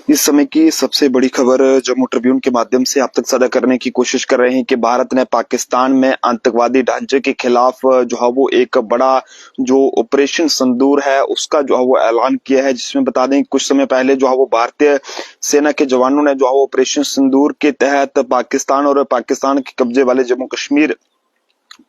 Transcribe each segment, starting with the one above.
इस समय की सबसे बड़ी खबर जम्मू ट्रिब्यून के माध्यम से आप तक साझा करने की कोशिश कर रहे हैं कि भारत ने पाकिस्तान में आतंकवादी ढांचे के खिलाफ जो है वो एक बड़ा जो ऑपरेशन सिंदूर है उसका जो है वो ऐलान किया है, जिसमें बता दें कुछ समय पहले जो है वो भारतीय सेना के जवानों ने जो है वो ऑपरेशन सिंदूर के तहत पाकिस्तान और पाकिस्तान के कब्जे वाले जम्मू कश्मीर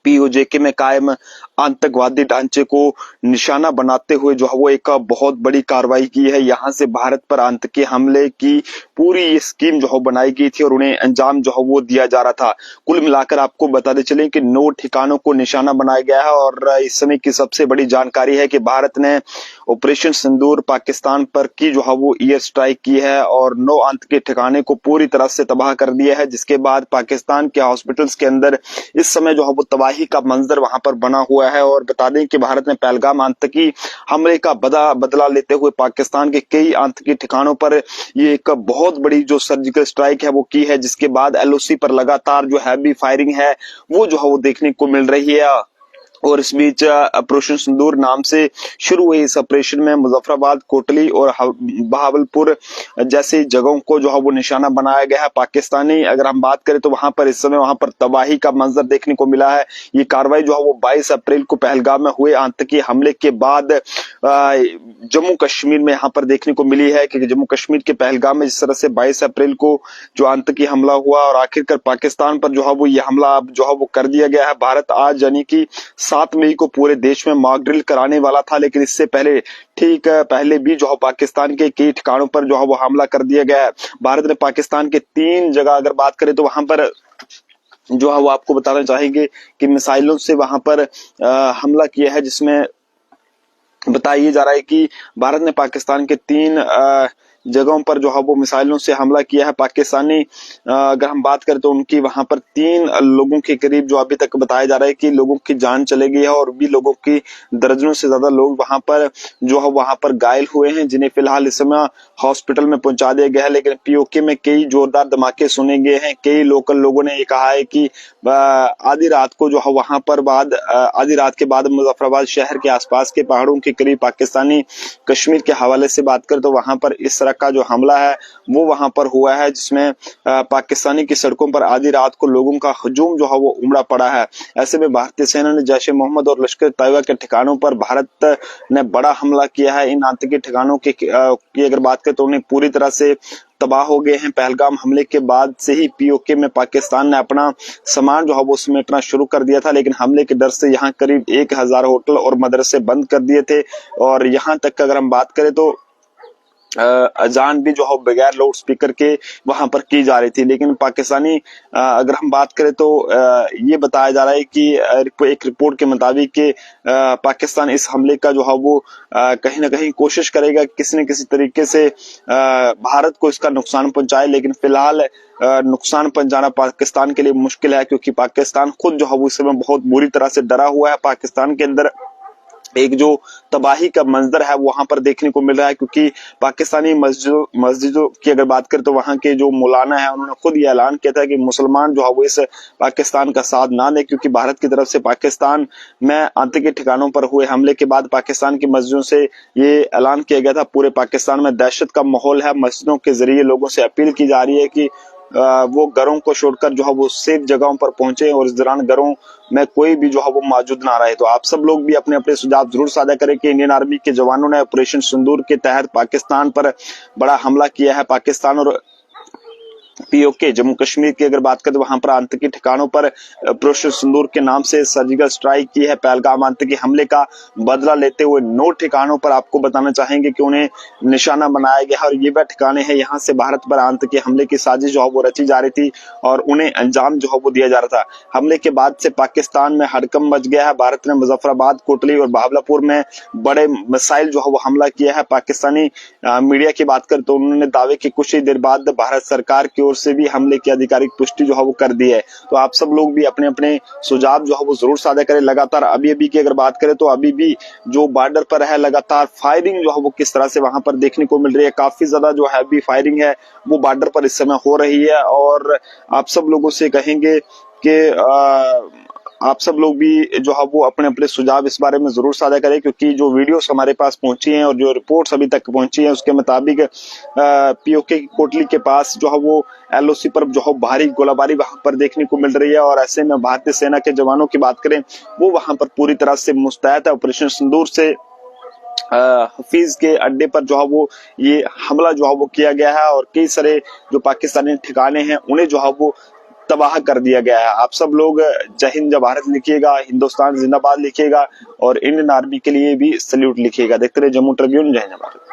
पीओजेके में कायम आतंकवादी ढांचे को निशाना बनाते हुए जो है वो एक बहुत बड़ी कार्रवाई की है। यहां से भारत पर आतंकी हमले की पूरी ये स्कीम जो है बनाई गई थी और उन्हें अंजाम जो है वो दिया जा रहा था। कुल मिलाकर आपको बताते चले कि 9 ठिकानों को निशाना बनाया गया है और इस समय की सबसे बड़ी जानकारी है कि भारत ने ऑपरेशन सिंदूर पाकिस्तान पर की जो है वो एयर स्ट्राइक की है और 9 आतंकी ठिकाने को पूरी तरह से तबाह कर दिया है, जिसके बाद पाकिस्तान के हॉस्पिटल्स के अंदर इस समय जो है वो तबाही का मंजर वहां पर बना हुआ है। और बता दें कि भारत ने पहलगाम आतंकी हमले का बदला लेते हुए पाकिस्तान के कई आतंकी ठिकानों पर ये एक बहुत बड़ी जो सर्जिकल स्ट्राइक है वो की है, जिसके बाद एलओसी पर लगातार जो हैवी फायरिंग है वो जो है वो देखने को मिल रही है। और इस बीच ऑपरेशन सिंदूर नाम से शुरू हुए इस ऑपरेशन में मुजफ्फराबाद, कोटली और बहावलपुर जैसी जगहों को जो है वो निशाना बनाया गया है। पाकिस्तानी अगर हम बात करें तो वहां पर इस समय वहां पर तबाही का मंजर देखने को मिला है। ये कार्रवाई जो है वो 22 अप्रैल को पहलगाम में हुए आतंकी हमले के बाद जम्मू कश्मीर में यहाँ पर देखने को मिली है कि जम्मू कश्मीर के पहलगाम में जिस तरह से 22 अप्रैल को जो आतंकी हमला हुआ और आखिरकार पाकिस्तान पर जो है वो ये हमला जो है वो कर दिया गया है। भारत आज यानी कि 7 मई को पूरे देश में मॉक ड्रिल कराने वाला था, लेकिन इससे पहले भी जो है पाकिस्तान के कई ठिकानों पर जो है वो हमला कर दिया गया है। भारत ने पाकिस्तान के 3 जगह अगर बात करें तो वहां पर जो है वो आपको बताना चाहेंगे कि मिसाइलों से वहां पर हमला किया है, जिसमें बताया जा रहा है कि भारत ने पाकिस्तान के 3 जगहों पर जो है वो मिसाइलों से हमला किया है। पाकिस्तानी अगर हम बात करें तो उनकी वहां पर 3 लोगों के करीब जो अभी तक बताया जा रहा है कि लोगों की जान चली गई है और भी लोगों की दर्जनों से ज्यादा लोग वहां पर जो है वहां पर घायल हुए हैं, जिन्हें फिलहाल इस समय हॉस्पिटल में पहुंचा दिया गया है। लेकिन पीओके में कई जोरदार धमाके सुने गए हैं। कई लोकल लोगों ने ये कहा है कि आधी रात को जो है वहां पर आधी रात के बाद मुजफ्फराबाद शहर के आसपास के पहाड़ों के करीब पाकिस्तानी कश्मीर के हवाले से बात करें तो वहां पर इस तरह का जो हमला है वो वहां पर हुआ है, जिसमें पाकिस्तानी की सड़कों पर आधी रात को लोगों का हजूम जो है वो उमड़ा पड़ा है। ऐसे में भारतीय सेना ने जैश ए मोहम्मद और लश्कर तैयबा के ठिकानों पर भारत ने बड़ा हमला किया है। इन आतंकी ठिकानों की अगर बात करें तो उन्हें पूरी तरह से तबाह हो गए हैं। पहलगाम हमले के बाद से ही पीओके में पाकिस्तान ने अपना सामान जो है वो समेटना शुरू कर दिया था, लेकिन हमले के डर से यहाँ करीब 1000 होटल और मदरसे बंद कर दिए थे। और यहाँ तक अगर हम बात करें तो अजान भी जो है बगैर लाउड स्पीकर के वहां पर की जा रही थी। लेकिन पाकिस्तानी अगर हम बात करें तो ये बताया जा रहा है कि एक रिपोर्ट के मुताबिक कि पाकिस्तान इस हमले का जो है वो कहीं ना कहीं कोशिश करेगा किसी न किसी तरीके से भारत को इसका नुकसान पहुंचाए। लेकिन फिलहाल नुकसान पहुंचाना पाकिस्तान के लिए मुश्किल है, क्योंकि पाकिस्तान खुद जो है वो इस समय बहुत बुरी तरह से डरा हुआ है। पाकिस्तान के अंदर एक जो तबाही का मंजर है वहां पर देखने को मिल रहा है, क्योंकि पाकिस्तानी मस्जिदों की अगर बात करें तो वहां के जो मौलाना है उन्होंने खुद ये ऐलान किया था कि मुसलमान जो है वो इस पाकिस्तान का साथ ना दें, क्योंकि भारत की तरफ से पाकिस्तान में आतंकी ठिकानों पर हुए हमले के बाद पाकिस्तान की मस्जिदों से ये ऐलान किया गया था पूरे पाकिस्तान में दहशत का माहौल है। मस्जिदों के जरिए लोगों से अपील की जा रही है कि वो घरों को छोड़कर जो है वो सेफ जगहों पर पहुंचे और इस दौरान घरों में कोई भी जो है वो मौजूद ना रहे। तो आप सब लोग भी अपने अपने सुझाव जरूर साझा करें कि इंडियन आर्मी के जवानों ने ऑपरेशन सिंदूर के तहत पाकिस्तान पर बड़ा हमला किया है। पाकिस्तान और पीओके जम्मू कश्मीर की अगर बात करें तो वहां पर आतंकी ठिकानों पर ऑपरेशन सिंदूर के नाम से सर्जिकल स्ट्राइक की है। पहलगाम आतंकी हमले का बदला लेते हुए 9 ठिकानों पर आपको बताना चाहेंगे कि उन्हें निशाना बनाया गया और ये वह ठिकाने हैं यहाँ से भारत पर आतंकी हमले की साजिश जो है वो रची जा रही थी और उन्हें अंजाम जो है वो दिया जा रहा था। हमले के बाद से पाकिस्तान में हड़कंप मच गया है। भारत ने मुजफ्फराबाद, कोटली और बहावलपुर में बड़े मिसाइल जो है वो हमला किया है। पाकिस्तानी मीडिया की बात करें तो उन्होंने दावे की कुछ ही देर बाद भारत सरकार की ओर से भी हमले की आधिकारिक पुष्टि जो है वो कर दी है। तो आप सब लोग भी अपने अपने सुझाव जो है वो जरूर साझा करें। लगातार अभी की अगर बात करें तो अभी भी जो बॉर्डर पर है लगातार फायरिंग जो है वो किस तरह से वहां पर देखने को मिल रही है। काफी ज्यादा जो हैवी फायरिंग है वो बॉर्डर पर इस समय हो रही है और आप सब लोगों से कहेंगे कि आप सब लोग भी जो है वो अपने अपने सुझाव इस बारे में जरूर साझा करें, क्योंकि जो वीडियोस हमारे पास पहुंची हैं और जो रिपोर्ट्स अभी तक पहुंची हैं उसके मुताबिक पीओके की कोटली के पास जो है वो एलओसी पर जो है भारी गोलाबारी वहां पर देखने को मिल रही है। और ऐसे में भारतीय सेना के जवानों की बात करें वो वहां पर पूरी तरह से मुस्तैद है। ऑपरेशन सिंदूर से हफीज के अड्डे पर जो है वो ये हमला जो है वो किया गया है और कई सारे जो पाकिस्तानी ठिकाने हैं उन्हें जो है वो तबाह कर दिया गया है। आप सब लोग जय हिंद जय भारत लिखिएगा, हिंदुस्तान जिंदाबाद लिखिएगा और इंडियन आर्मी के लिए भी सल्यूट लिखिएगा। देखते रहिए जम्मू ट्रिब्यून। जय हिंद जय भारत।